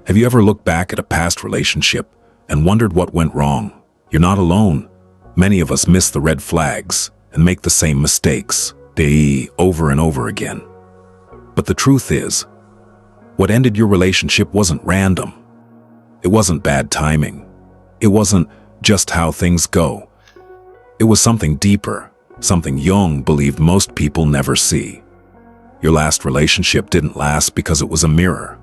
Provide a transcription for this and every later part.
Have you ever looked back at a past relationship and wondered what went wrong? You're not alone. Many of us miss the red flags and make the same mistakes, over and over again. But the truth is, what ended your relationship wasn't random. It wasn't bad timing. It wasn't just how things go. It was something deeper, something Jung believed most people never see. Your last relationship didn't last because it was a mirror.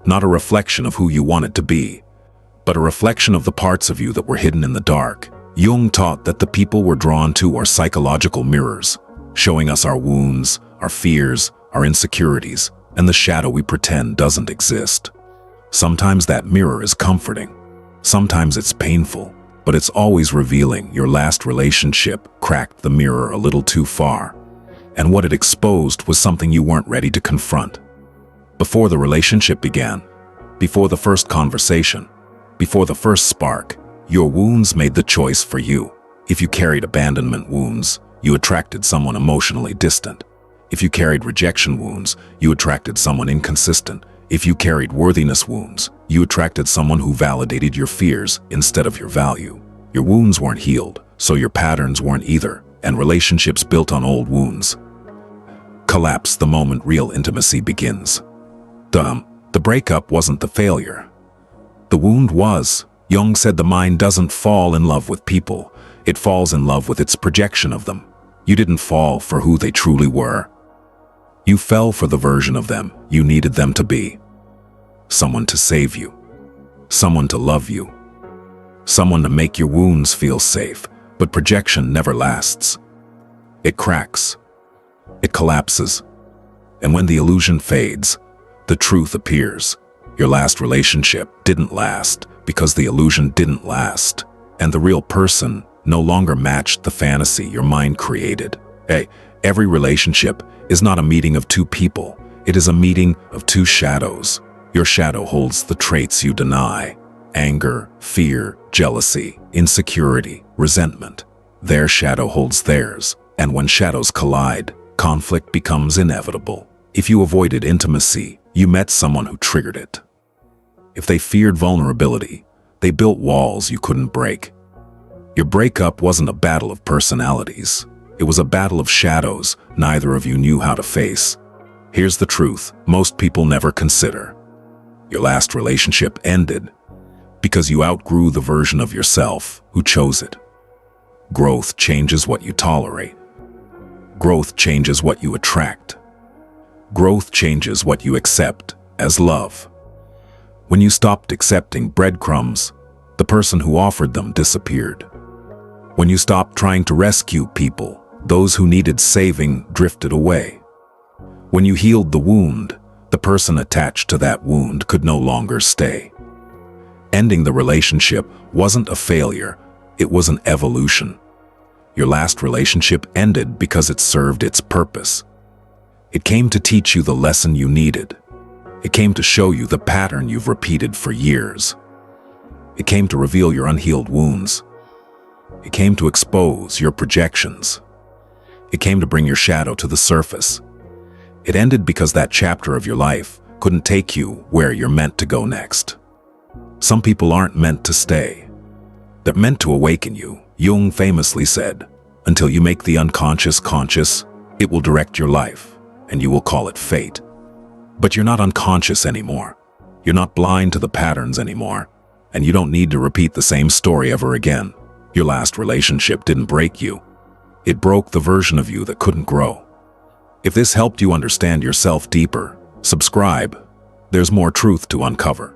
Not a reflection of who you wanted to be, but a reflection of the parts of you that were hidden in the dark. Jung taught that the people we're drawn to are psychological mirrors, showing us our wounds, our fears, our insecurities, and the shadow we pretend doesn't exist. Sometimes that mirror is comforting. Sometimes it's painful, but it's always revealing. Your last relationship cracked the mirror a little too far, and what it exposed was something you weren't ready to confront. Before the relationship began, before the first conversation, before the first spark, your wounds made the choice for you. If you carried abandonment wounds, you attracted someone emotionally distant. If you carried rejection wounds, you attracted someone inconsistent. If you carried worthiness wounds, you attracted someone who validated your fears instead of your value. Your wounds weren't healed, so your patterns weren't either, and relationships built on old wounds collapse the moment real intimacy begins. The breakup wasn't the failure. The wound was. Jung said the mind doesn't fall in love with people, it falls in love with its projection of them. You didn't fall for who they truly were. You fell for the version of them you needed them to be. Someone to save you. Someone to love you. Someone to make your wounds feel safe, but projection never lasts. It cracks. It collapses. And when the illusion fades, the truth appears. Your last relationship didn't last because the illusion didn't last, and the real person no longer matched the fantasy your mind created. Every relationship is not a meeting of two people. It is a meeting of two shadows. Your shadow holds the traits you deny: anger, fear, jealousy, insecurity, resentment. Their shadow holds theirs, and when shadows collide, conflict becomes inevitable. If you avoided intimacy, you met someone who triggered it. If they feared vulnerability, they built walls you couldn't break. Your breakup wasn't a battle of personalities. It was a battle of shadows neither of you knew how to face. Here's the truth most people never consider. Your last relationship ended because you outgrew the version of yourself who chose it. Growth changes what you tolerate. Growth changes what you attract. Growth changes what you accept as love. When you stopped accepting breadcrumbs, the person who offered them disappeared. When you stopped trying to rescue people, those who needed saving drifted away. When you healed the wound, the person attached to that wound could no longer stay. Ending the relationship wasn't a failure, it was an evolution. Your last relationship ended because it served its purpose. It came to teach you the lesson you needed. It came to show you the pattern you've repeated for years. It came to reveal your unhealed wounds. It came to expose your projections. It came to bring your shadow to the surface. It ended because that chapter of your life couldn't take you where you're meant to go next. Some people aren't meant to stay. They're meant to awaken you. Jung famously said, "Until you make the unconscious conscious, it will direct your life, and you will call it fate." But you're not unconscious anymore. You're not blind to the patterns anymore, and you don't need to repeat the same story ever again. Your last relationship didn't break you. It broke the version of you that couldn't grow. If this helped you understand yourself deeper, subscribe. There's more truth to uncover.